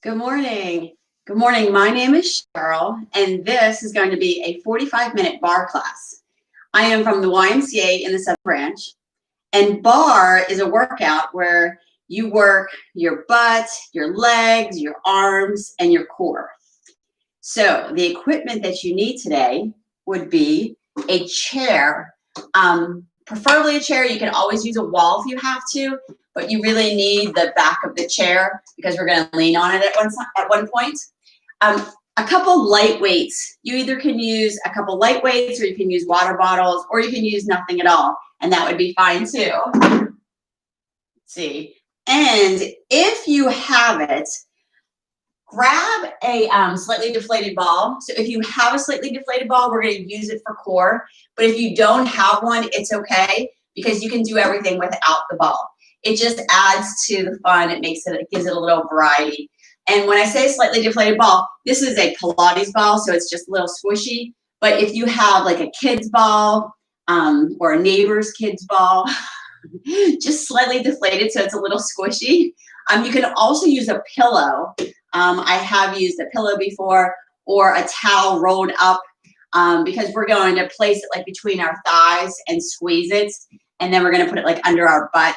Good morning. Good morning. My name is Cheryl, and this is going to be a 45-minute barre class. I am from the YMCA in the Southern Branch, and barre is a workout where you work your butt, your legs, your arms, and your core. So the equipment that you need today would be a chair, preferably a chair. You can always use a wall if you have to, but you really need the back of the chair because we're going to lean on it at one point. A couple light weights. You either can use a couple light weights, or you can use water bottles, or you can use nothing at all, and that would be fine too. Let's see. And if you have it, grab a slightly deflated ball. So if you have a slightly deflated ball, we're going to use it for core. But if you don't have one, it's okay because you can do everything without the ball. It just adds to the fun. It gives it a little variety. And when I say slightly deflated ball, this is a Pilates ball, so it's just a little squishy. But if you have like a kid's ball or a neighbor's kid's ball, just slightly deflated so it's a little squishy. You can also use a pillow. I have used a pillow before, or a towel rolled up because we're going to place it like between our thighs and squeeze it. And then we're going to put it like under our butt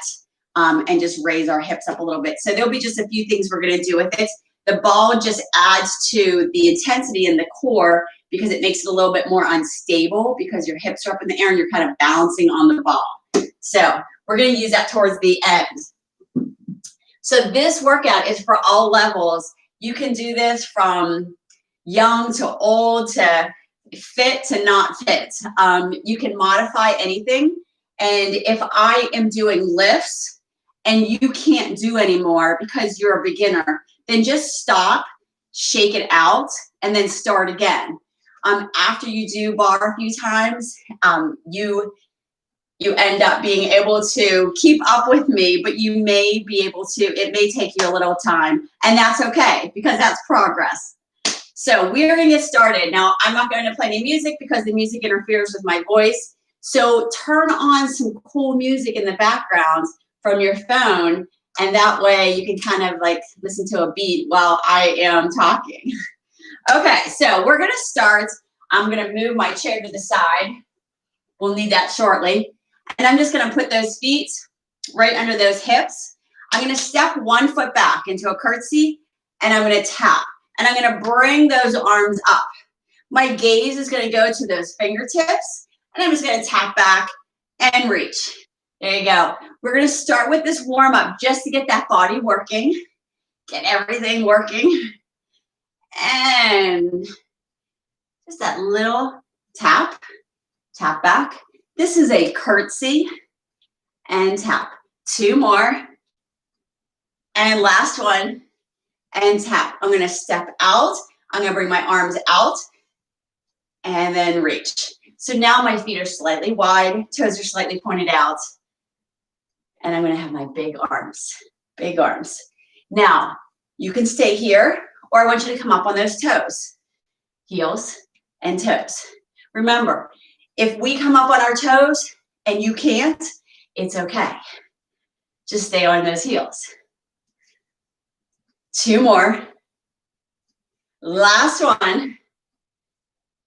and just raise our hips up a little bit. So there'll be just a few things we're going to do with it. The ball just adds to the intensity in the core because it makes it a little bit more unstable because your hips are up in the air and you're kind of bouncing on the ball. So we're going to use that towards the end. So this workout is for all levels. You can do this from young to old to fit to not fit. You can modify anything. And if I am doing lifts and you can't do anymore because you're a beginner, then just stop, shake it out, and then start again. After you do barre a few times, you end up being able to keep up with me, but you may be able to, it may take you a little time, and that's okay because that's progress. So we're going to get started. Now, I'm not going to play any music because the music interferes with my voice. So turn on some cool music in the background from your phone, and that way you can kind of like listen to a beat while I am talking. Okay, so we're going to start. I'm going to move my chair to the side. We'll need that shortly. And I'm just going to put those feet right under those hips. I'm going to step one foot back into a curtsy, and I'm going to tap. And I'm going to bring those arms up. My gaze is going to go to those fingertips, and I'm just going to tap back and reach. There you go. We're going to start with this warm-up just to get that body working, get everything working. And just that little tap, tap back. This is a curtsy and tap. Two more. And last one. And tap. I'm going to step out. I'm going to bring my arms out and then reach. So now my feet are slightly wide, toes are slightly pointed out, and I'm going to have my big arms, big arms. Now, you can stay here, or I want you to come up on those toes, heels and toes. Remember, if we come up on our toes and you can't, it's okay. Just stay on those heels. Two more. Last one.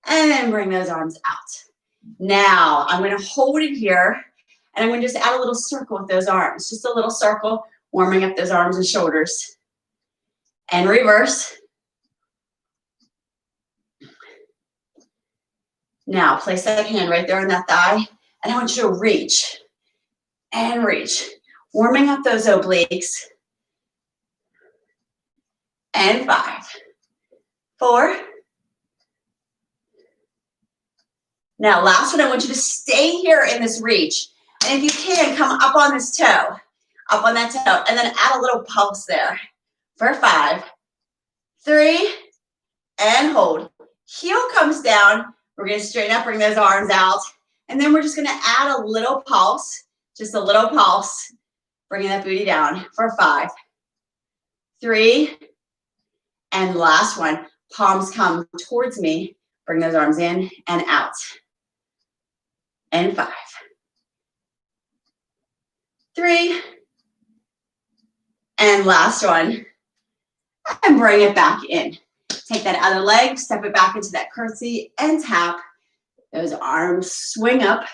And then bring those arms out. Now, I'm going to hold it here, and I'm going to just add a little circle with those arms. Just a little circle, warming up those arms and shoulders. And reverse. Now, place that hand right there on that thigh, and I want you to reach and reach, warming up those obliques. And 5, 4. Now, last one, I want you to stay here in this reach. And if you can, come up on this toe, up on that toe, and then add a little pulse there. For 5, 3, and hold. Heel comes down. We're going to straighten up, bring those arms out. And then we're just going to add a little pulse, just a little pulse, bringing that booty down. For 5, 3, and last one. Palms come towards me. Bring those arms in and out. And 5, 3, and last one. and bring it back in. Take that other leg, step it back into that curtsy and tap. Those arms swing up.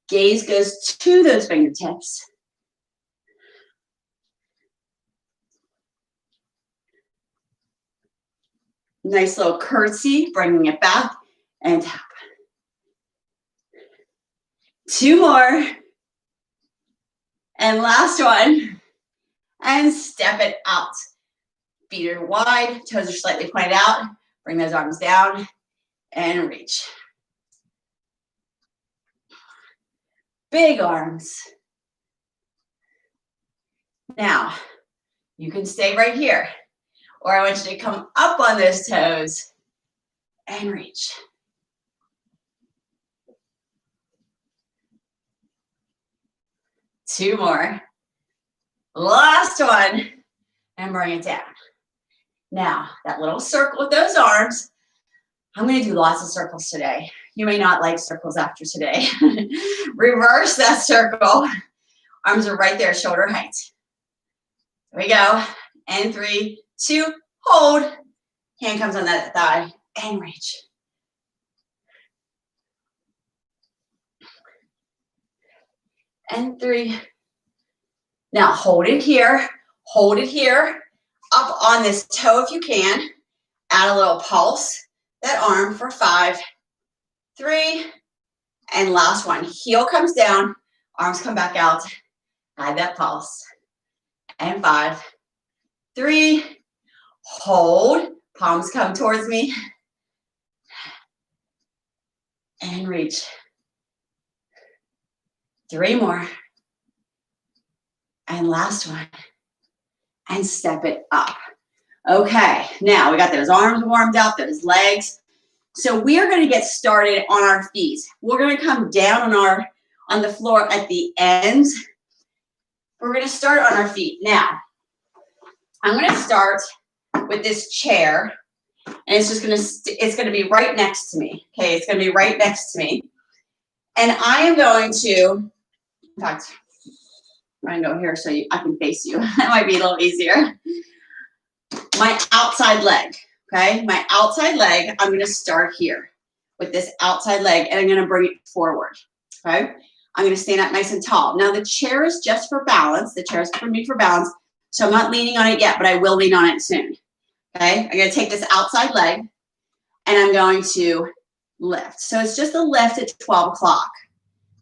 Gaze goes to those fingertips. Nice little curtsy, bringing it back and tap. 2 more. And last one. And step it out. Feet are wide, toes are slightly pointed out. Bring those arms down and reach. Big arms. Now, you can stay right here, or I want you to come up on those toes and reach. Two more. Last one, and bring it down. Now, that little circle with those arms, I'm going to do lots of circles today. You may not like circles after today. Reverse that circle. Arms are right there, shoulder height. Here we go. And 3, 2, hold. Hand comes on that thigh and reach. And 3. Now hold it here. Hold it here. Up on this toe if you can. Add a little pulse. That arm for 5, 3, and last one. Heel comes down. Arms come back out. Add that pulse. And 5, 3, hold. Palms come towards me. And reach. 3 more. And last one. And step it up. Okay, now we got those arms warmed up, those legs. So we are going to get started on our feet. We're going to come down on the floor at the ends. We're going to start on our feet. Now, I'm going to start with this chair, and it's going to be right next to me. Okay, it's going to be right next to me. And I am going to, in fact, I'm going to go here so I can face you. That might be a little easier. My outside leg, okay? My outside leg, I'm going to start here with this outside leg, and I'm going to bring it forward, okay? I'm going to stand up nice and tall. Now, the chair is just for balance. The chair is for me for balance, so I'm not leaning on it yet, but I will lean on it soon, okay? I'm going to take this outside leg, and I'm going to lift. So it's just a lift at 12 o'clock.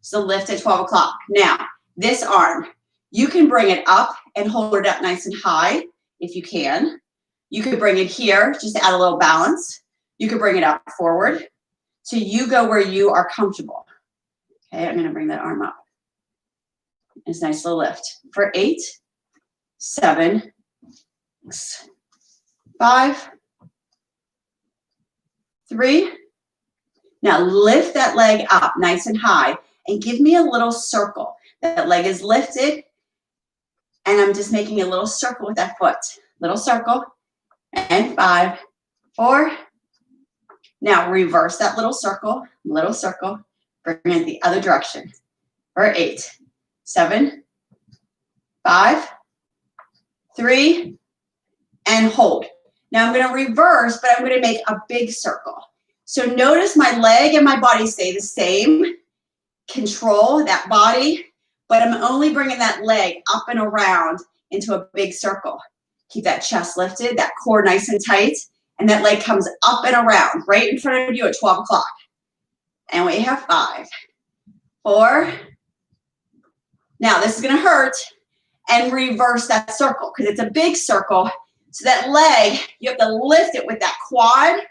It's a lift at 12 o'clock. Now, this arm, you can bring it up and hold it up nice and high if you can. You could bring it here just to add a little balance. You could bring it up forward. So you go where you are comfortable. Okay, I'm going to bring that arm up. It's a nice little lift. For 8, 7, 6, 5, 3. Now lift that leg up nice and high and give me a little circle. That leg is lifted, and I'm just making a little circle with that foot. Little circle. And 5, 4. Now reverse that little circle, bring it the other direction. For 8, 7, 5, 3, and hold. Now I'm going to reverse, but I'm going to make a big circle. So notice my leg and my body stay the same. Control that body, but I'm only bringing that leg up and around into a big circle. Keep that chest lifted, that core nice and tight, and that leg comes up and around right in front of you at 12 o'clock. And we have 5, 4. Now this is going to hurt, and reverse that circle because it's a big circle. So that leg, you have to lift it with that quad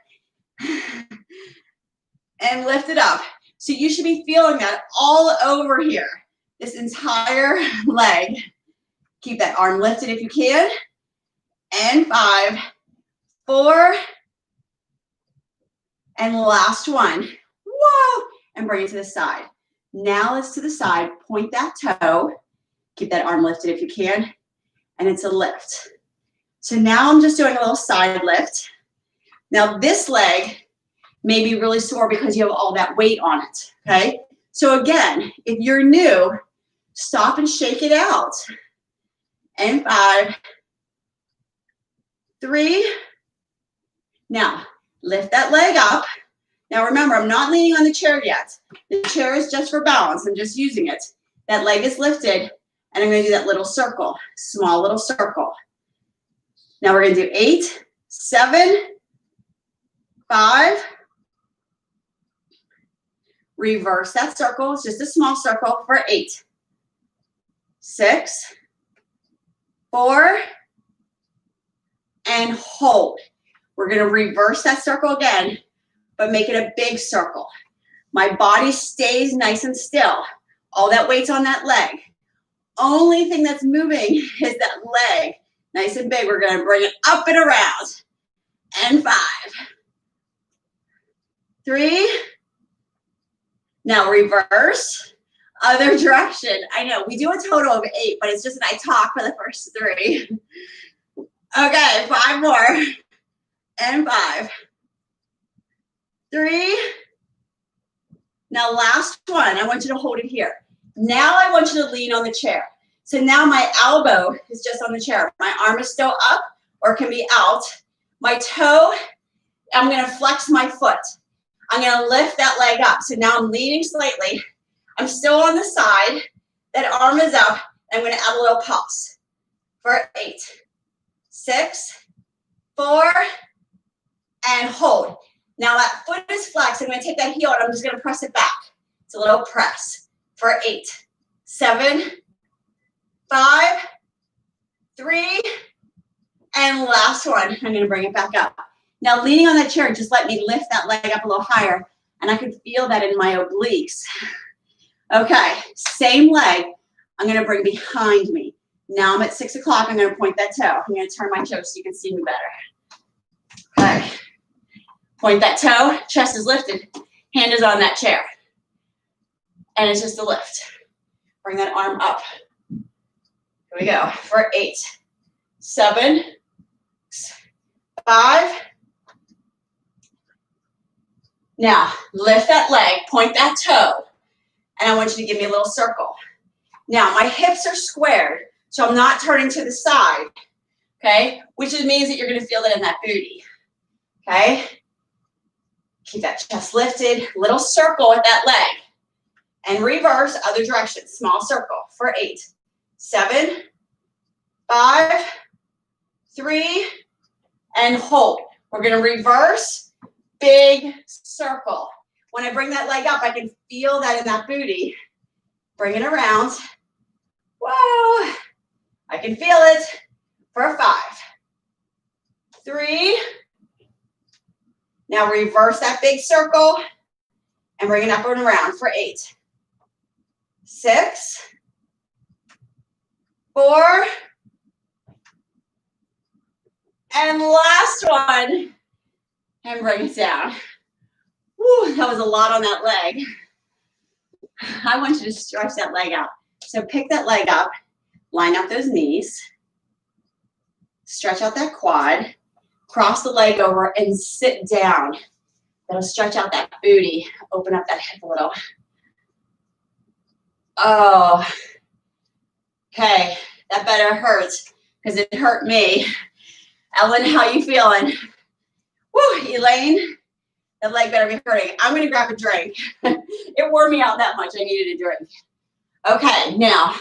and lift it up. So you should be feeling that all over here, this entire leg. Keep that arm lifted if you can. And 5, 4, and last one. Whoa! And bring it to the side. Now let's to the side. Point that toe. Keep that arm lifted if you can. And it's a lift. So now I'm just doing a little side lift. Now this leg may be really sore because you have all that weight on it, okay? So again, if you're new, stop and shake it out. And 5, 3. Now, lift that leg up. Now remember, I'm not leaning on the chair yet. The chair is just for balance. I'm just using it. That leg is lifted, and I'm going to do that little circle, small little circle. Now we're going to do 8, 7, 5. Reverse that circle. It's just a small circle for 8, 6, 4, and hold. We're going to reverse that circle again, but make it a big circle. My body stays nice and still. All that weight's on that leg. Only thing that's moving is that leg. Nice and big. We're going to bring it up and around. And 5, 3. Now reverse. Other direction. I know, we do a total of 8, but it's just that I talk for the first 3. Okay, 5 more. And 5, 3. Now last one, I want you to hold it here. Now I want you to lean on the chair. So now my elbow is just on the chair. My arm is still up or can be out. My toe, I'm gonna flex my foot. I'm gonna lift that leg up. So now I'm leaning slightly. I'm still on the side. That arm is up. I'm gonna add a little pulse for 8, 6, 4, and hold. Now that foot is flexed. I'm going to take that heel and I'm just going to press it back. It's a little press for 8, 7, 5, 3, and last one. I'm going to bring it back up. Now leaning on that chair, just let me lift that leg up a little higher, and I can feel that in my obliques. Okay, same leg. I'm going to bring behind me. Now I'm at 6 o'clock. I'm going to point that toe. I'm going to turn my toe so you can see me better. Okay. Point that toe, chest is lifted, hand is on that chair. And it's just a lift. Bring that arm up. Here we go. For 8, 7, 5. Now, lift that leg, point that toe, and I want you to give me a little circle. Now, my hips are squared, so I'm not turning to the side, okay? Which means that you're going to feel that in that booty, okay? Keep that chest lifted, little circle with that leg. And reverse, other direction, small circle for 8, 7, 5, 3, and hold. We're gonna reverse, big circle. When I bring that leg up, I can feel that in that booty. Bring it around. Whoa, I can feel it for 5, 3, now reverse that big circle and bring it up and around for 8, 6, 4, and last one, and bring it down. Woo, that was a lot on that leg. I want you to stretch that leg out. So pick that leg up, line up those knees, stretch out that quad, cross the leg over and sit down. That'll stretch out that booty, open up that hip a little. Oh, okay, that better hurts because it hurt me. Ellen, how you feeling? Woo, Elaine, that leg better be hurting. I'm gonna grab a drink. It wore me out that much, I needed a drink. Okay, now,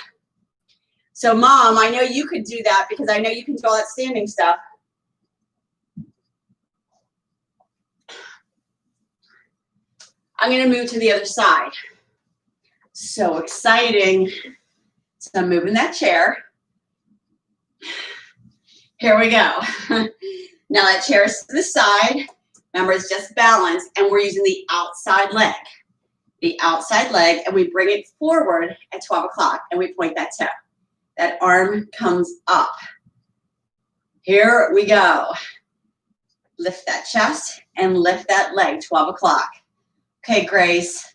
so Mom, I know you could do that because I know you can do all that standing stuff. I'm gonna move to the other side. So exciting. So I'm moving that chair. Here we go. Now that chair is to the side. Remember, it's just balance, and we're using the outside leg. The outside leg, and we bring it forward at 12 o'clock, and we point that toe. That arm comes up. Here we go. Lift that chest and lift that leg, 12 o'clock. Okay, Grace,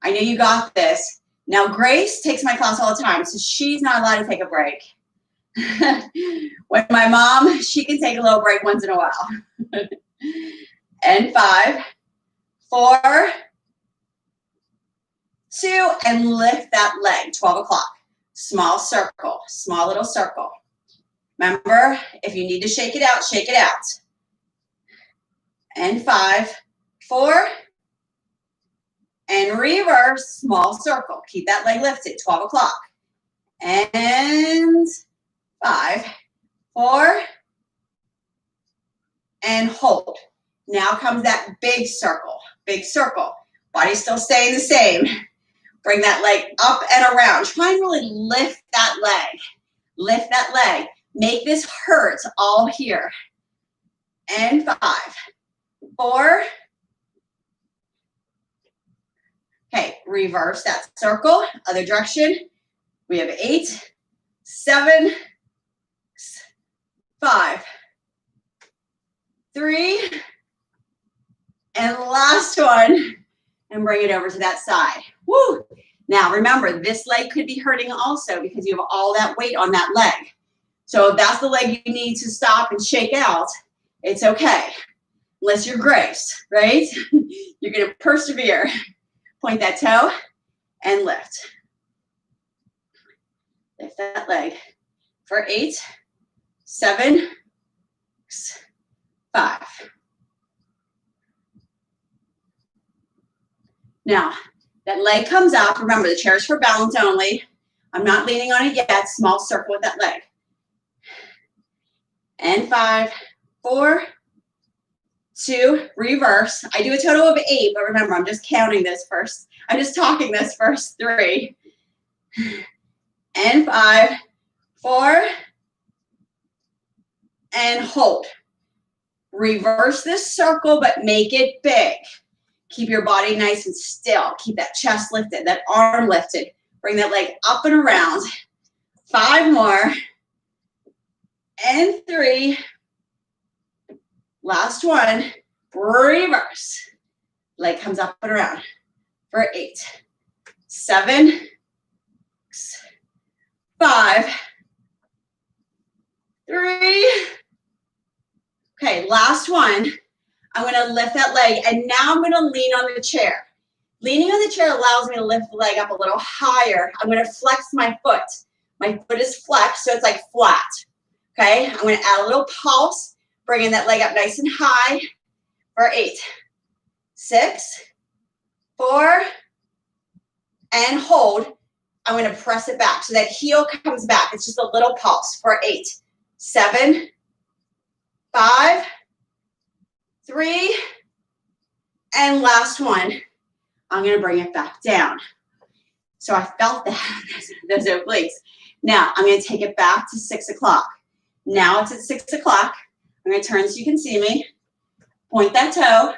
I know you got this. Now, Grace takes my class all the time, so she's not allowed to take a break. When my mom, she can take a little break once in a while. And 5, 4, 2, and lift that leg, 12 o'clock. Small circle, small little circle. Remember, if you need to shake it out, shake it out. And 5, 4, and reverse, small circle. Keep that leg lifted, 12 o'clock. And 5, 4, and hold. Now comes that big circle, big circle. Body's still staying the same. Bring that leg up and around. Try and really lift that leg. Lift that leg. Make this hurt all here. And 5, 4. Okay, reverse that circle, other direction. We have 8, 7, 5, 3, and last one, and bring it over to that side. Woo! Now remember, this leg could be hurting also because you have all that weight on that leg. So if that's the leg you need to stop and shake out, it's okay. Unless you're Grace, right? You're gonna persevere. Point that toe and lift. Lift that leg for 8, 7, 6, 5. Now, that leg comes up. Remember, the chair is for balance only. I'm not leaning on it yet. Small circle with that leg. And 5, 4, 2, reverse. I do a total of 8, but remember, I'm just counting this first. I'm just talking this first. 3, and 5, 4, and hold. Reverse this circle, but make it big. Keep your body nice and still. Keep that chest lifted, that arm lifted. Bring that leg up and around. 5 more. And 3. Last one. Reverse. Leg comes up and around for 8, 7, 6, 5, 3. Okay, last one. I'm going to lift that leg, and now I'm going to lean on the chair. Leaning on the chair allows me to lift the leg up a little higher. I'm going to flex my foot. My foot is flexed, so it's like flat. Okay, I'm going to add a little pulse, bringing that leg up nice and high for 8, 6, 4, and hold. I'm going to press it back so that heel comes back. It's just a little pulse for 8, 7, 5, 3, and last one. I'm going to bring it back down. So I felt that, those obliques. Now I'm going to take it back to 6 o'clock. Now it's at 6 o'clock. I'm going to turn so you can see me. Point that toe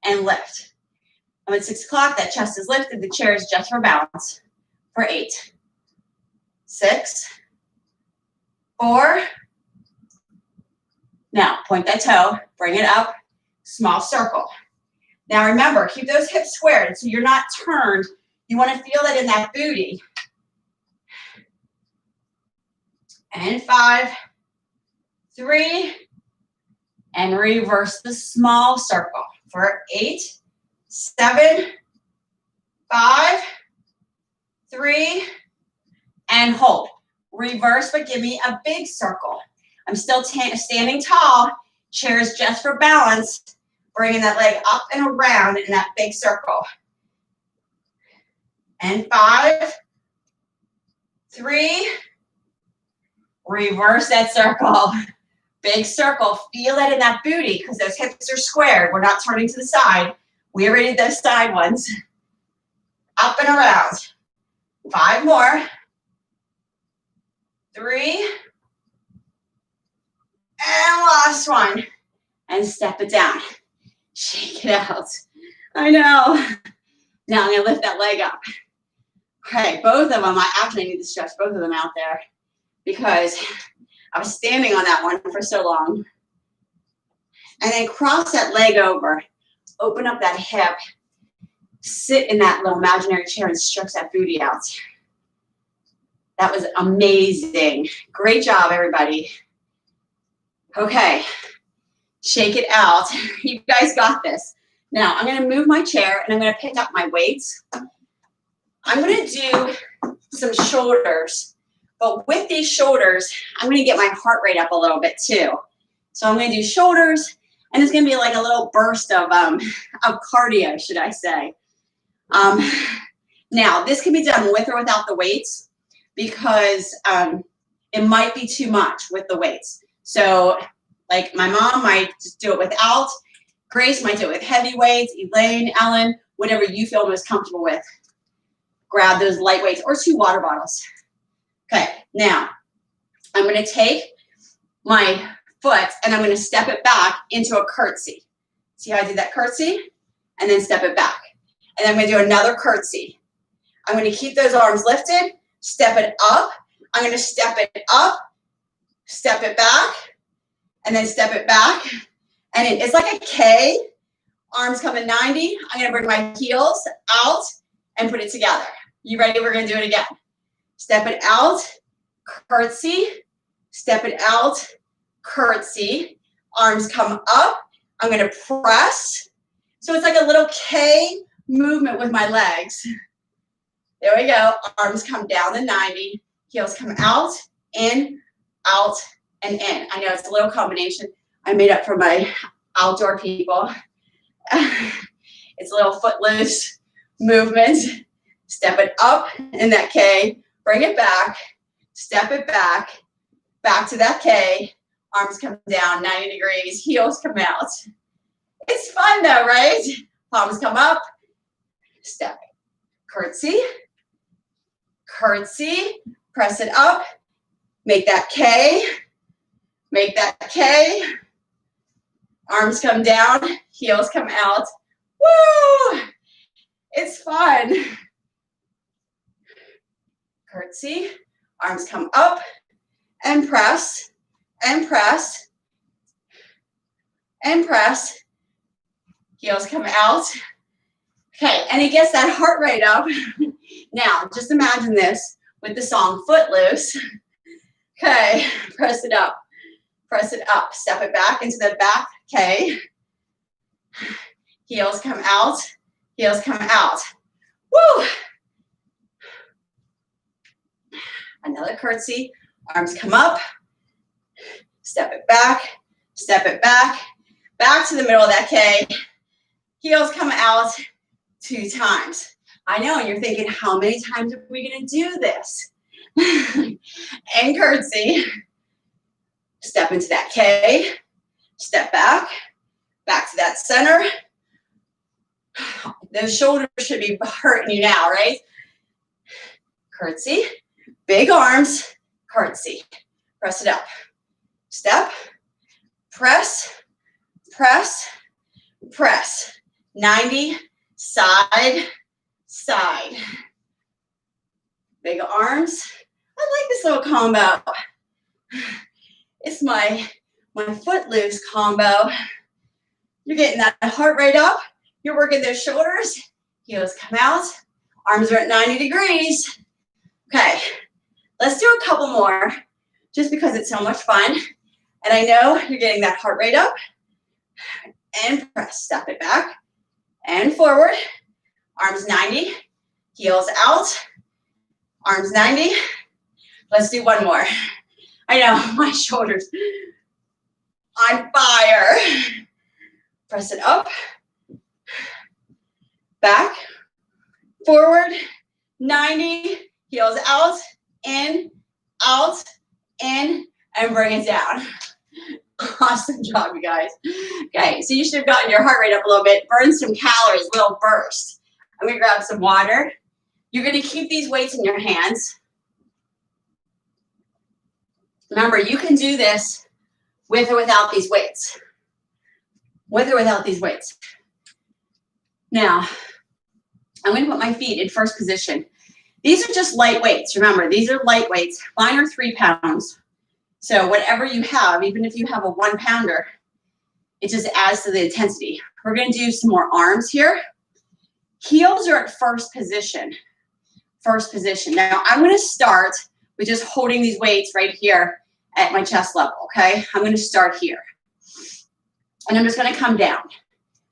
and lift. I'm at 6 o'clock. That chest is lifted. The chair is just for balance. For 8, 6, 4. Now point that toe. Bring it up. Small circle. Now remember, keep those hips squared so you're not turned. You want to feel that in that booty. And 5, 3, and reverse the small circle for 8, 7, 5, 3, and hold. Reverse, but give me a big circle. I'm still standing tall. Chair is just for balance. Bringing that leg up and around in that big circle. And 5, 3, reverse that circle. Big circle. Feel it in that booty because those hips are squared. We're not turning to the side. We already did those side ones. Up and around. 5 more. 3. And last one. And step it down. Shake it out. I know. Now I'm going to lift that leg up. Okay, both of them. I actually need to stretch both of them out there because I was standing on that one for so long. And then cross that leg over. Open up that hip. Sit in that little imaginary chair and stretch that booty out. That was amazing. Great job, everybody. Okay. Shake it out. You guys got this. Now, I'm going to move my chair and I'm going to pick up my weights. I'm going to do some shoulders, But with these shoulders, I'm going to get my heart rate up a little bit too. So I'm going to do shoulders, and it's going to be like a little burst of cardio, should I say. Now, this can be done with or without the weights because it might be too much with the weights. So like my mom might just do it without. Grace might do it with heavy weights. Elaine, Ellen, whatever you feel most comfortable with. Grab those light weights or 2 water bottles. Okay, now I'm going to take my foot and I'm going to step it back into a curtsy. See how I did that curtsy? And then step it back. And then I'm going to do another curtsy. I'm going to keep those arms lifted, step it up. I'm going to step it up, step it back, and then step it back. And it's like a K. Arms come in 90. I'm going to bring my heels out and put it together. You ready? We're going to do it again. Step it out, curtsy, step it out, curtsy. Arms come up. I'm going to press. So it's like a little K movement with my legs. There we go. Arms come down to 90. Heels come out, in, out, and in. I know it's a little combination I made up for my outdoor people. It's a little footloose movement. Step it up in that K. Bring it back. Step it back. Back to that K. Arms come down 90 degrees. Heels come out. It's fun though, right? Palms come up. Step. Curtsy. Curtsy. Press it up. Make that K. Make that K. Arms come down. Heels come out. Woo! It's fun. Curtsy. Arms come up and press and press and press. Heels come out. Okay, and it gets that heart rate up. Now, just imagine this with the song Footloose. Okay, press it up. Press it up. Step it back into the back. Okay. Heels come out. Heels come out. Woo! Another curtsy. Arms come up. Step it back. Step it back. Back to the middle of that K. Heels come out 2 times. I know, and you're thinking, how many times are we going to do this? And curtsy. Step into that K. Step back. Back to that center. Those shoulders should be hurting you now, right? Curtsy. Big arms. Curtsy. Press it up. Step. Press. Press. Press. 90. Side. Side. Big arms. I like this little combo. It's my footloose combo. You're getting that heart rate up. You're working those shoulders. Heels come out. Arms are at 90 degrees. Okay, let's do a couple more just because it's so much fun. And I know you're getting that heart rate up. And press. Step it back and forward. Arms 90. Heels out. Arms 90. Let's do one more. I know, my shoulders on fire. Press it up. Back. Forward. 90. Heels out. In. Out. In. And bring it down. Awesome job, you guys. Okay, so you should have gotten your heart rate up a little bit. Burn some calories, little burst. I'm going to grab some water. You're going to keep these weights in your hands. Remember, you can do this with or without these weights. With or without these weights. Now, I'm going to put my feet in first position. These are just light weights. Remember, these are light weights. Mine are 3 pounds. So whatever you have, even if you have a 1 pounder, it just adds to the intensity. We're going to do some more arms here. Heels are at first position. First position. Now, I'm going to start with just holding these weights right here at my chest level, okay? I'm going to start here. And I'm just going to come down.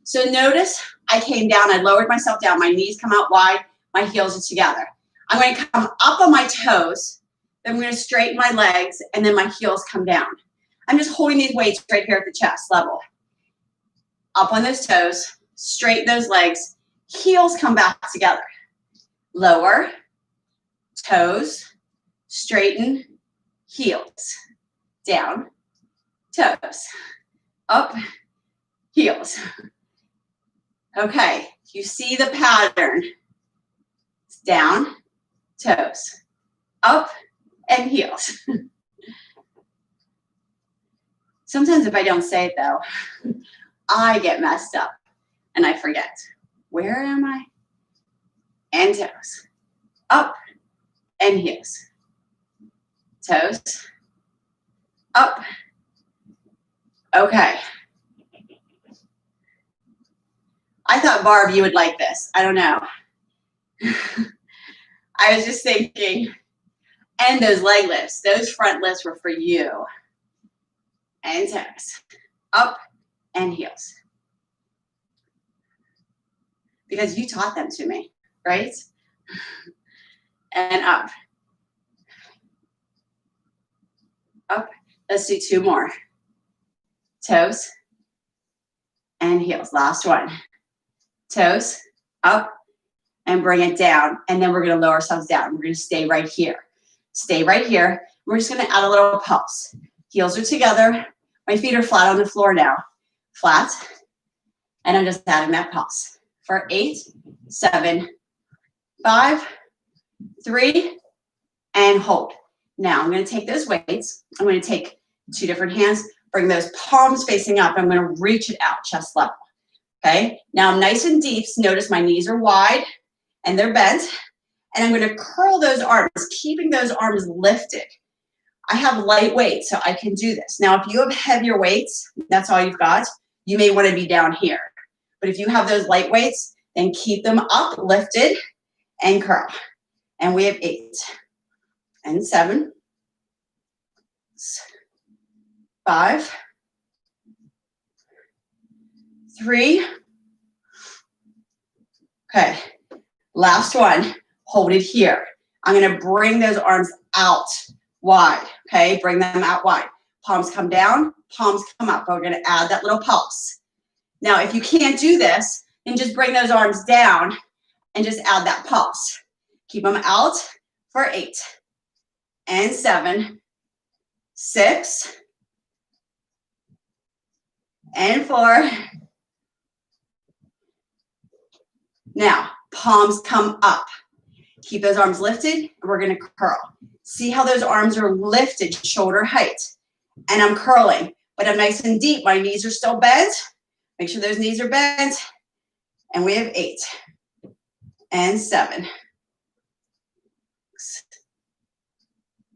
So notice I came down. I lowered myself down. My knees come out wide. My heels are together. I'm going to come up on my toes. Then I'm going to straighten my legs, and then my heels come down. I'm just holding these weights right here at the chest level. Up on those toes, straighten those legs, heels come back together. Lower, toes, straighten, heels, down, toes, up, heels. Okay, you see the pattern. It's down, toes, up, and heels. Sometimes if I don't say it though, I get messed up and I forget. Where am I? And toes, up, and heels. Toes, up. Okay. I thought, Barb, you would like this. I don't know. I was just thinking, and those leg lifts, those front lifts were for you. And toes, up, and heels. Because you taught them to me, right? And up. Up. Let's do two more. Toes and heels. Last one. Toes, up, and bring it down. And then we're going to lower ourselves down. We're going to stay right here. Stay right here. We're just going to add a little pulse. Heels are together. My feet are flat on the floor now. Flat. And I'm just adding that pulse. For 8, 7, 5, 3, and hold. Now I'm going to take those weights. I'm going to take 2 different hands, bring those palms facing up. I'm going to reach it out, chest level. Okay, now I'm nice and deep. So notice my knees are wide and they're bent. And I'm going to curl those arms, keeping those arms lifted. I have light weights, so I can do this. Now, if you have heavier weights, that's all you've got, you may want to be down here. But if you have those light weights, then keep them up, lifted, and curl. And we have 8, and 7, 5, 3. Okay, last one. Hold it here. I'm going to bring those arms out wide. Okay, bring them out wide. Palms come down, palms come up. We're going to add that little pulse. Now, if you can't do this, then just bring those arms down and just add that pulse. Keep them out for 8, and 7, 6, and 4. Now, palms come up. Keep those arms lifted, and we're going to curl. See how those arms are lifted, shoulder height. And I'm curling, but I'm nice and deep. My knees are still bent. Make sure those knees are bent. And we have 8, and 7, 6,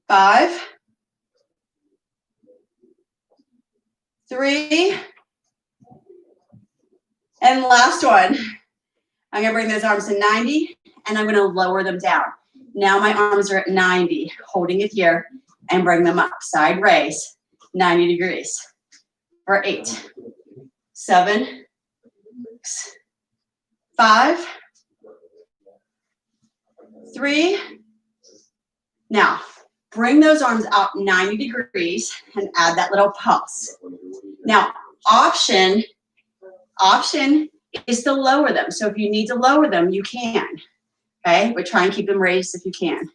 5, 3, and last one. I'm going to bring those arms to 90, and I'm going to lower them down. Now my arms are at 90, holding it here, and bring them up. Side raise, 90 degrees. For 8, 7, 6, 5, 3. Now, bring those arms out 90 degrees and add that little pulse. Now, option is to lower them. So if you need to lower them, you can. Okay, but try and keep them raised if you can.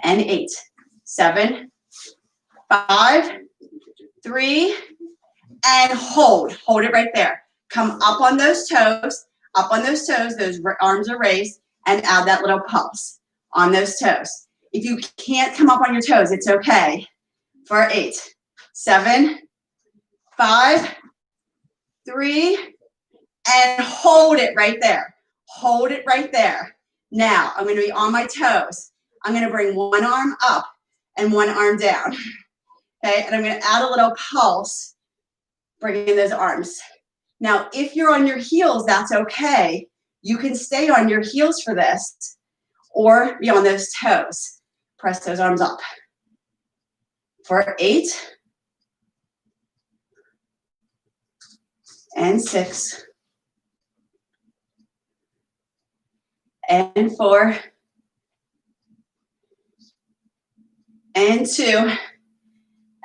And 8, 7, 5, 3, and hold. Hold it right there. Come up on those toes, those arms are raised, and add that little pulse on those toes. If you can't come up on your toes, it's okay. For 8, 7, 5, 3, and hold it right there. Hold it right there. Now, I'm going to be on my toes. I'm going to bring one arm up and one arm down. Okay, and I'm going to add a little pulse, bringing those arms. Now, if you're on your heels, that's okay. You can stay on your heels for this or be on those toes. Press those arms up. For 8, and 6, and 4, and 2,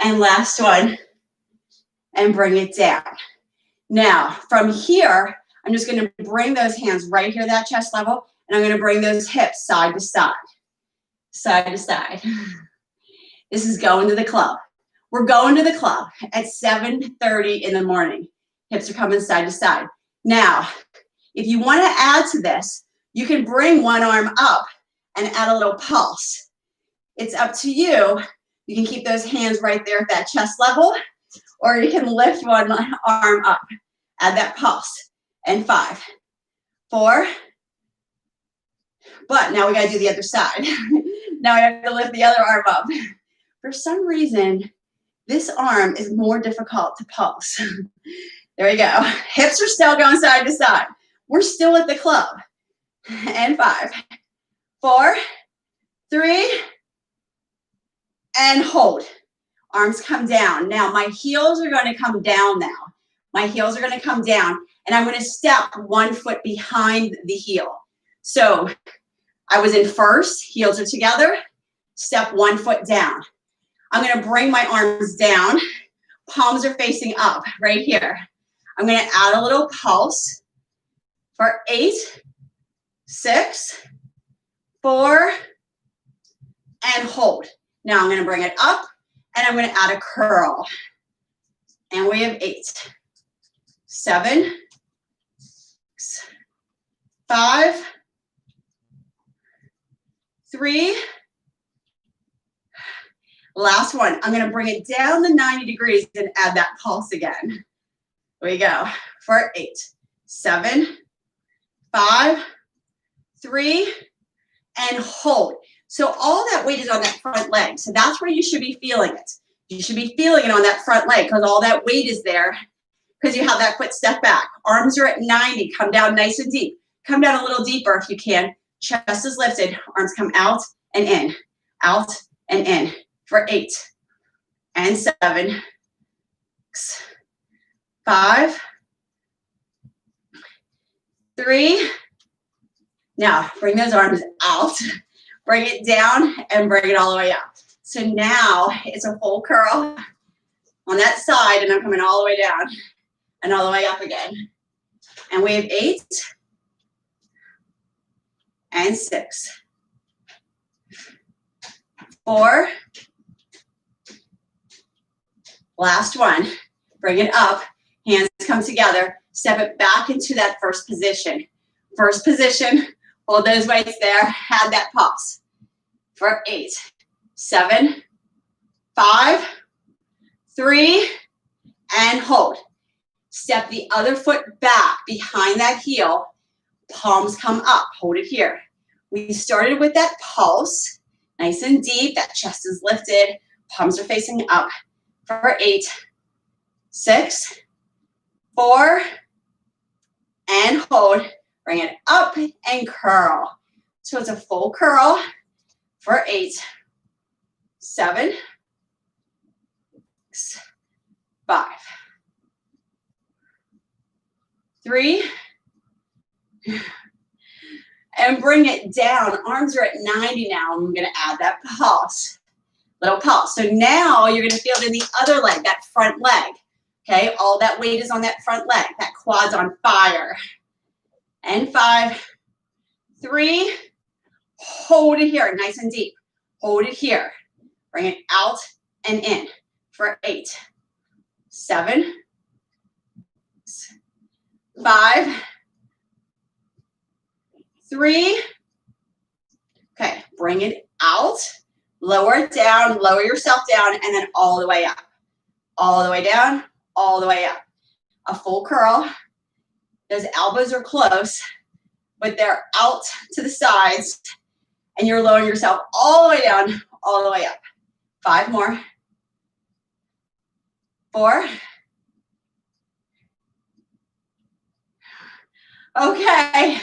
and last one, and bring it down. Now, from here, I'm just going to bring those hands right here, that chest level, and I'm going to bring those hips side to side, side to side. This is going to the club. We're going to the club at 7:30 in the morning. Hips are coming side to side. Now, if you want to add to this, you can bring one arm up and add a little pulse. It's up to you. You can keep those hands right there at that chest level, or you can lift one arm up. Add that pulse. And 5, 4. But now we got to do the other side. Now I have to lift the other arm up. For some reason, this arm is more difficult to pulse. There we go. Hips are still going side to side. We're still at the club. And 5, 4, 3, and hold. Arms come down. Now my heels are going to come down now. My heels are going to come down, and I'm going to step 1 foot behind the heel. So I was in first, heels are together, step 1 foot down. I'm going to bring my arms down, palms are facing up right here. I'm going to add a little pulse for 8, 6, 4, and hold. Now I'm going to bring it up, and I'm going to add a curl. And we have 8, 7, 6, 5, 3. Last one. I'm going to bring it down the 90 degrees and add that pulse again. Here we go. For 8, 7, 5, 3, and hold. So all that weight is on that front leg. So that's where you should be feeling it. You should be feeling it on that front leg because all that weight is there because you have that foot step back. Arms are at 90. Come down nice and deep. Come down a little deeper if you can. Chest is lifted. Arms come out and in. Out and in. For 8 and 7, 6, 5, 3. Now bring those arms out, bring it down, and bring it all the way up. So now it's a full curl on that side, and I'm coming all the way down and all the way up again. And we have 8 and 6, 4. Last one, bring it up, hands come together, step it back into that first position. First position, hold those weights there, have that pulse. For 8, 7, 5, 3, and hold. Step the other foot back behind that heel, palms come up, hold it here. We started with that pulse, nice and deep, that chest is lifted, palms are facing up. For 8, 6, 4, and hold. Bring it up and curl. So it's a full curl for 8, 7, 6, 5, 3, and bring it down. Arms are at 90 now. I'm going to add that pulse. Little pulse. So now you're going to feel it in the other leg, that front leg. Okay, all that weight is on that front leg. That quad's on fire. And 5, 3, hold it here, nice and deep. Hold it here. Bring it out and in for 8, 7, 5, 3. Okay, bring it out. Lower it down, lower yourself down, and then all the way up. All the way down, all the way up. A full curl. Those elbows are close, but they're out to the sides, and you're lowering yourself all the way down, all the way up. 5 more. 4. Okay,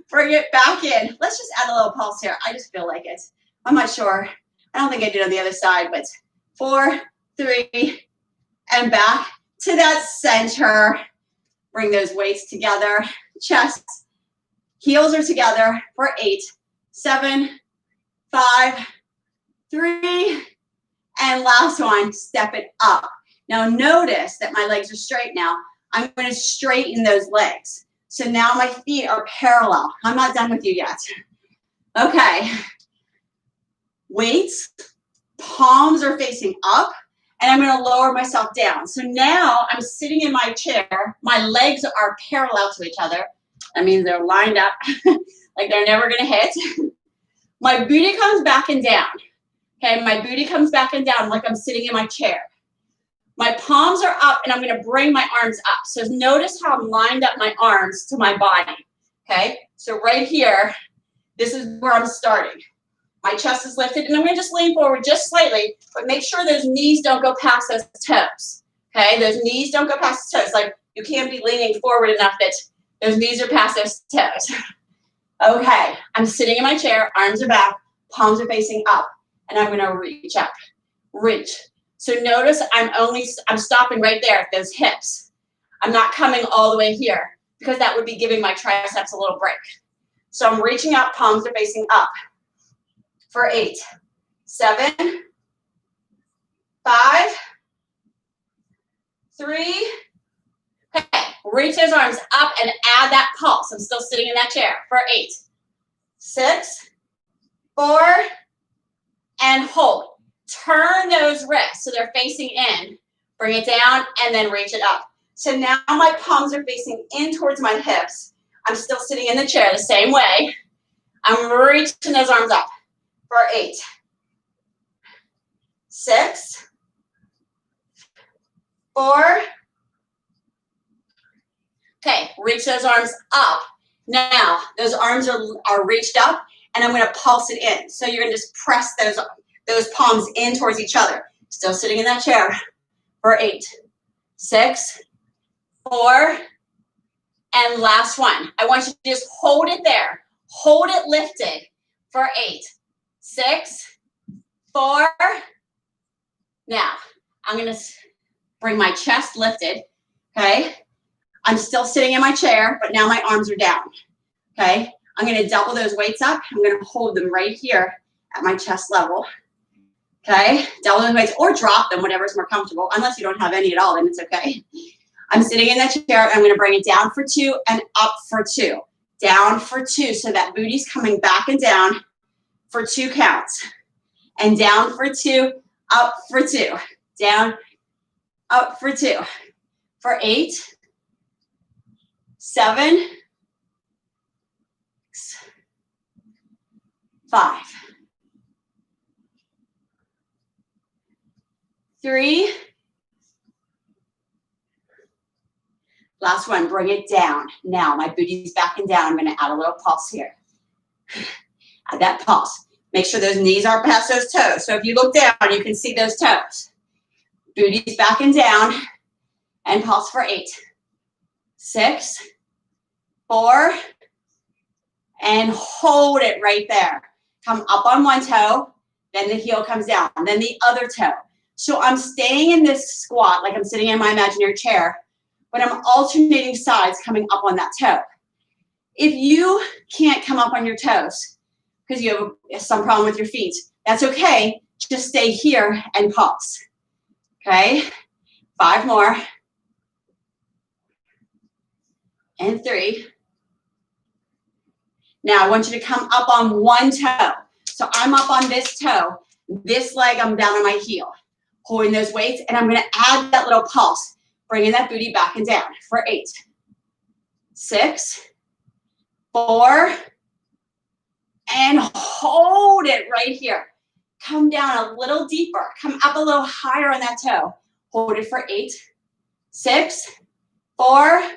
bring it back in. Let's just add a little pulse here. I just feel like it. I'm not sure. I don't think I did on the other side, but 4, 3, and back to that center. Bring those weights together. Chest, heels are together for 8, 7, 5, 3, And last one, step it up. Now notice that my legs are straight now. I'm going to straighten those legs. So now my feet are parallel. I'm not done with you yet. Okay. Weights, palms are facing up, and I'm going to lower myself down. So now I'm sitting in my chair. My legs are parallel to each other. That means they're lined up like they're never going to hit. My booty comes back and down. Okay, my booty comes back and down like I'm sitting in my chair. My palms are up, and I'm going to bring my arms up. So notice how I'm lined up my arms to my body. Okay, so right here, this is where I'm starting. My chest is lifted, and I'm going to just lean forward just slightly, but make sure those knees don't go past those toes. Okay, those knees don't go past the toes. Like you can't be leaning forward enough that those knees are past those toes. Okay, I'm sitting in my chair, arms are back, palms are facing up, and I'm going to reach up. Reach. So notice I'm stopping right there at those hips. I'm not coming all the way here because that would be giving my triceps a little break. So I'm reaching up, palms are facing up. For 8, 7, 5, 3. Okay, reach those arms up and add that pulse. I'm still sitting in that chair. For 8, 6, 4, and hold. Turn those wrists so they're facing in. Bring it down and then reach it up. So now my palms are facing in towards my hips. I'm still sitting in the chair the same way. I'm reaching those arms up. For 8, 6, 4. Okay, reach those arms up. Now, those arms are reached up, and I'm going to pulse it in. So you're going to just press those palms in towards each other. Still sitting in that chair. For 8, 6, 4, and last one. I want you to just hold it there. Hold it lifted. For 8, 6, 4. Now, I'm going to bring my chest lifted, okay? I'm still sitting in my chair, but now my arms are down, okay? I'm going to double those weights up. I'm going to hold them right here at my chest level, okay? Double those weights or drop them, whatever's more comfortable. Unless you don't have any at all, then it's okay. I'm sitting in that chair. I'm going to bring it down for 2 and up for 2. Down for 2, so that booty's coming back and down for 2 counts. And down for 2, up for 2. Down, up for 2. For 8, 7, 6, 5, 3. Last one, bring it down. Now my booty's back and down. I'm going to add a little pulse here. Add that pulse. Make sure those knees aren't past those toes. So if you look down, you can see those toes. Booty's back and down. And pulse for 8, 6, 4, and hold it right there. Come up on one toe, then the heel comes down, then the other toe. So I'm staying in this squat like I'm sitting in my imaginary chair, but I'm alternating sides coming up on that toe. If you can't come up on your toes because you have some problem with your feet, that's okay. Just stay here and pulse. Okay? 5 more. And 3. Now I want you to come up on one toe. So I'm up on this toe. This leg, I'm down on my heel. Holding those weights, and I'm going to add that little pulse. Bringing that booty back and down for 8, 6, 4, and hold it right here. Come down a little deeper. Come up a little higher on that toe. Hold it for 8, 6, 4.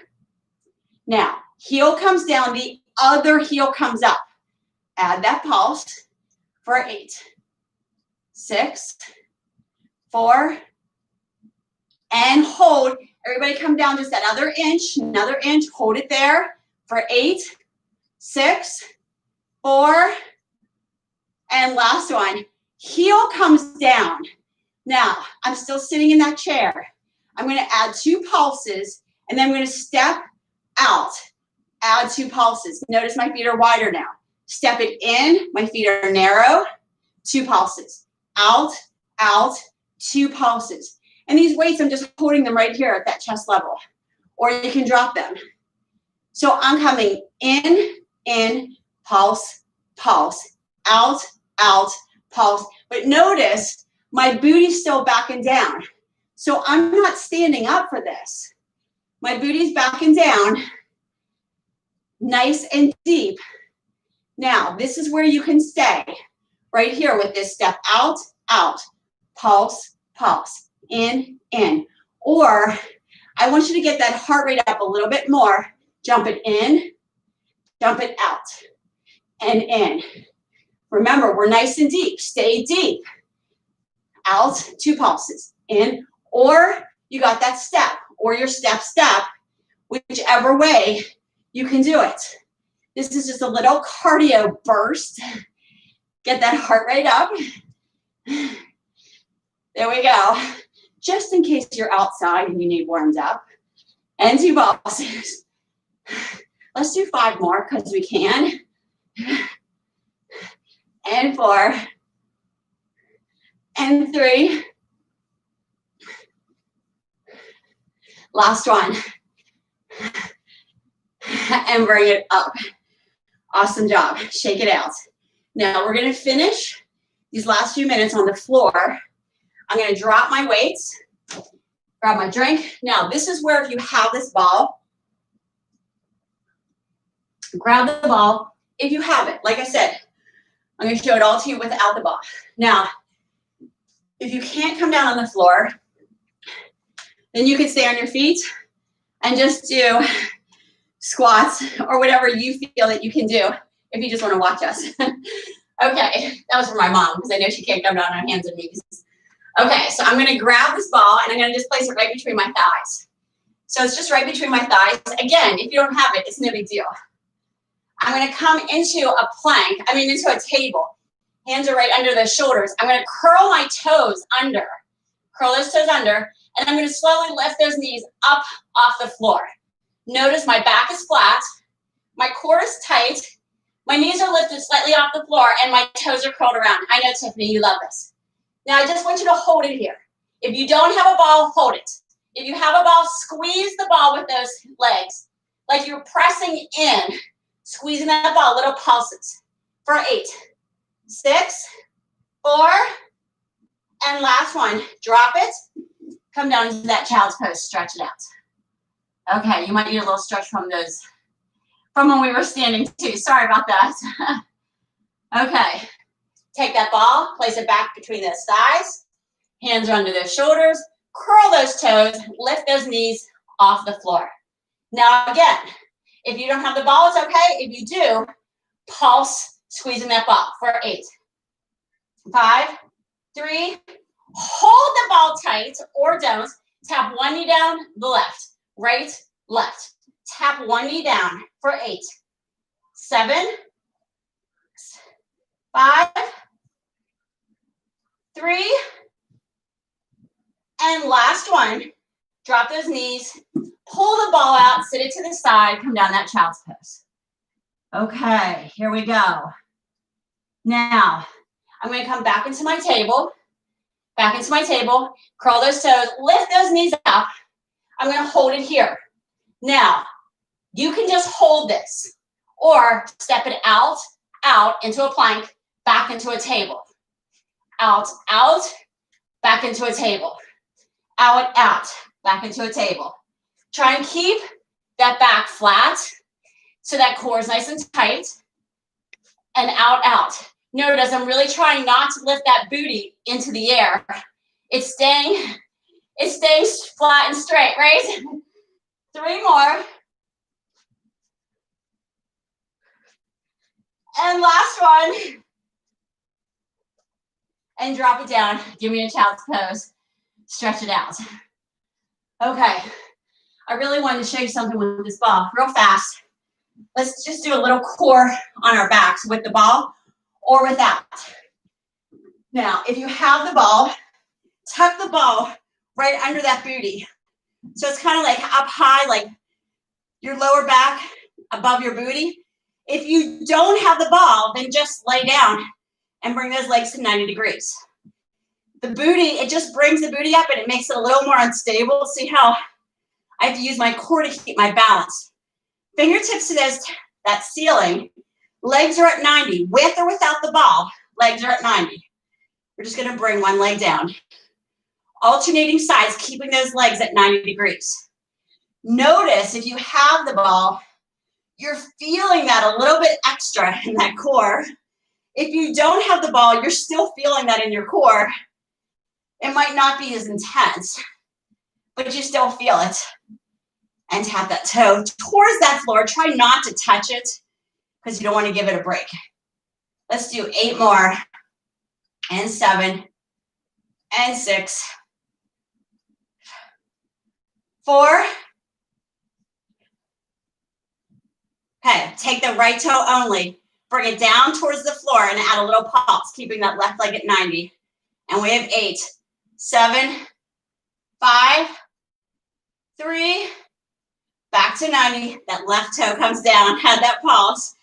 Now, heel comes down, the other heel comes up. Add that pulse for 8, 6, 4, and hold. Everybody come down just another inch, hold it there for 8, 6, 4, and last one. Heel comes down. Now, I'm still sitting in that chair. I'm going to add 2 pulses, and then I'm going to step out. Add 2 pulses. Notice my feet are wider now. Step it in. My feet are narrow. 2 pulses. Out, out, 2 pulses. And these weights, I'm just holding them right here at that chest level. Or you can drop them. So I'm coming in, pulse, pulse, out, pulse. But notice my booty's still backing down. So I'm not standing up for this. My booty's backing down, nice and deep. Now, this is where you can stay, right here with this step out, pulse, pulse, in. Or I want you to get that heart rate up a little bit more. Jump it in, jump it out, and in. Remember, we're nice and deep. Stay deep. Out, 2 pulses, in, or you got that step, or your step, whichever way you can do it. This is just a little cardio burst. Get that heart rate up. There we go. Just in case you're outside and you need warmed up. And 2 pulses. Let's do 5 more because we can. And 4. And 3. Last one. And bring it up. Awesome job. Shake it out. Now we're going to finish these last few minutes on the floor. I'm going to drop my weights, grab my drink. Now this is where if you have this ball, grab the ball if you have it. Like I said, I'm going to show it all to you without the ball. Now, if you can't come down on the floor, then you can stay on your feet and just do squats or whatever you feel that you can do if you just want to watch us. Okay, that was for my mom because I know she can't come down on hands and knees. Okay, so I'm going to grab this ball and I'm going to just place it right between my thighs. So it's just right between my thighs. Again, if you don't have it, it's no big deal. I'm going to come into a plank, into a table. Hands are right under the shoulders. I'm going to curl my toes under. Curl those toes under. And I'm going to slowly lift those knees up off the floor. Notice my back is flat. My core is tight. My knees are lifted slightly off the floor. And my toes are curled around. I know, Tiffany, you love this. Now, I just want you to hold it here. If you don't have a ball, hold it. If you have a ball, squeeze the ball with those legs. Like you're pressing in. Squeezing that ball, little pulses. For 8, 6, 4, and last one. Drop it. Come down into that child's pose. Stretch it out. Okay, you might need a little stretch from when we were standing too. Sorry about that. Okay, take that ball, place it back between those thighs. Hands are under those shoulders. Curl those toes. Lift those knees off the floor. Now again, if you don't have the ball, it's okay. If you do, pulse, squeezing that ball for 8, 5, 3. Hold the ball tight or don't. Tap one knee down, the left, right, left. Tap one knee down for 8, 7, 5, 3, and last one. Drop those knees. Pull the ball out, sit it to the side, come down that child's pose. Okay, here we go. Now, I'm going to come back into my table, curl those toes, lift those knees up. I'm going to hold it here. Now, you can just hold this or step it out into a plank, back into a table. Out, back into a table. Out, back into a table. Try and keep that back flat so that core is nice and tight. And out. Notice I'm really trying not to lift that booty into the air. It's staying flat and straight, right? 3 more. And last one. And drop it down. Give me a child's pose. Stretch it out. Okay. I really wanted to show you something with this ball real fast. Let's just do a little core on our backs with the ball or without. Now, if you have the ball, tuck the ball right under that booty. So it's kind of like up high, like your lower back above your booty. If you don't have the ball, then just lay down and bring those legs to 90 degrees. The booty, it just brings the booty up and it makes it a little more unstable. See how I have to use my core to keep my balance. Fingertips to that ceiling. Legs are at 90, with or without the ball. Legs are at 90. We're just gonna bring one leg down. Alternating sides, keeping those legs at 90 degrees. Notice if you have the ball, you're feeling that a little bit extra in that core. If you don't have the ball, you're still feeling that in your core. It might not be as intense, but you still feel it. And tap that toe towards that floor. Try not to touch it because you don't want to give it a break. Let's do 8 more. And 7. And 6. 4. Okay, take the right toe only. Bring it down towards the floor and add a little pulse, keeping that left leg at 90. And we have 8, 7, 5, 3, back to 90. That left toe comes down. Add that pulse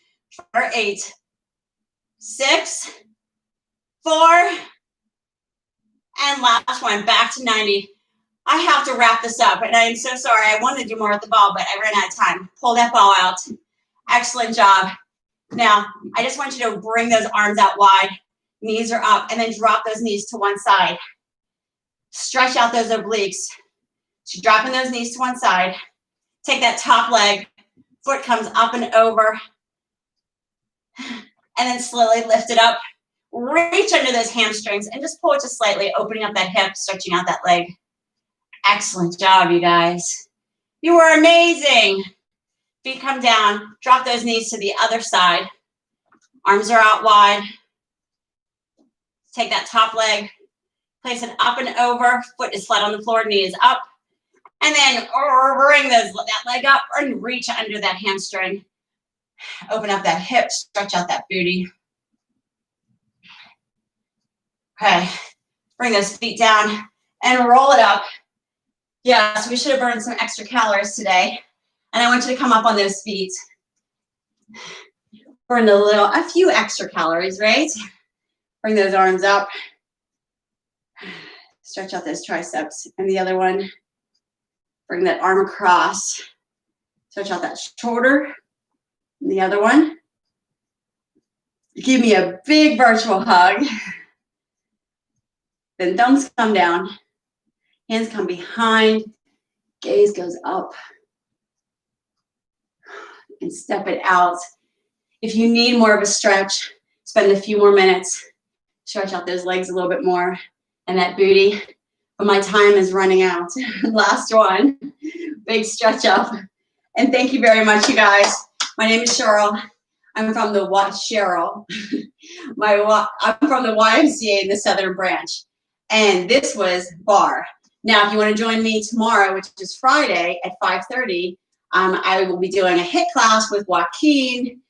for 8, 6, 4, and last one, back to 90. I have to wrap this up, and I am so sorry. I wanted to do more with the ball, but I ran out of time. Pull that ball out. Excellent job. Now, I just want you to bring those arms out wide. Knees are up, and then drop those knees to one side. Stretch out those obliques. So dropping those knees to one side. Take that top leg. Foot comes up and over. And then slowly lift it up. Reach under those hamstrings and just pull it just slightly, opening up that hip, stretching out that leg. Excellent job, you guys. You were amazing. Feet come down. Drop those knees to the other side. Arms are out wide. Take that top leg. Place it up and over. Foot is flat on the floor. Knee is up. And then bring that leg up and reach under that hamstring. Open up that hip. Stretch out that booty. Okay. Bring those feet down and roll it up. Yes, we should have burned some extra calories today. And I want you to come up on those feet. Burn a few extra calories, right? Bring those arms up. Stretch out those triceps. And the other one, bring that arm across. Stretch out that shoulder. And the other one. Give me a big virtual hug. Then thumbs come down. Hands come behind. Gaze goes up. And step it out. If you need more of a stretch, spend a few more minutes. Stretch out those legs a little bit more. And that booty. But my time is running out. Last one. Big stretch up. And thank you very much, you guys. My name is Cheryl. I'm from the Cheryl. I'm from the YMCA in the Southern Branch. And this was Barre. Now, if you want to join me tomorrow, which is Friday at 5:30, I will be doing a HIIT class with Joaquin.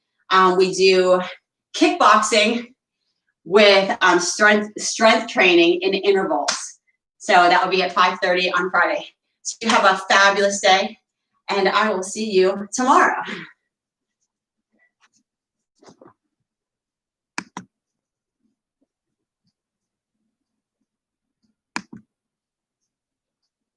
We do kickboxing with strength training in intervals. So that will be at 5:30 on Friday. So you have a fabulous day, and I will see you tomorrow.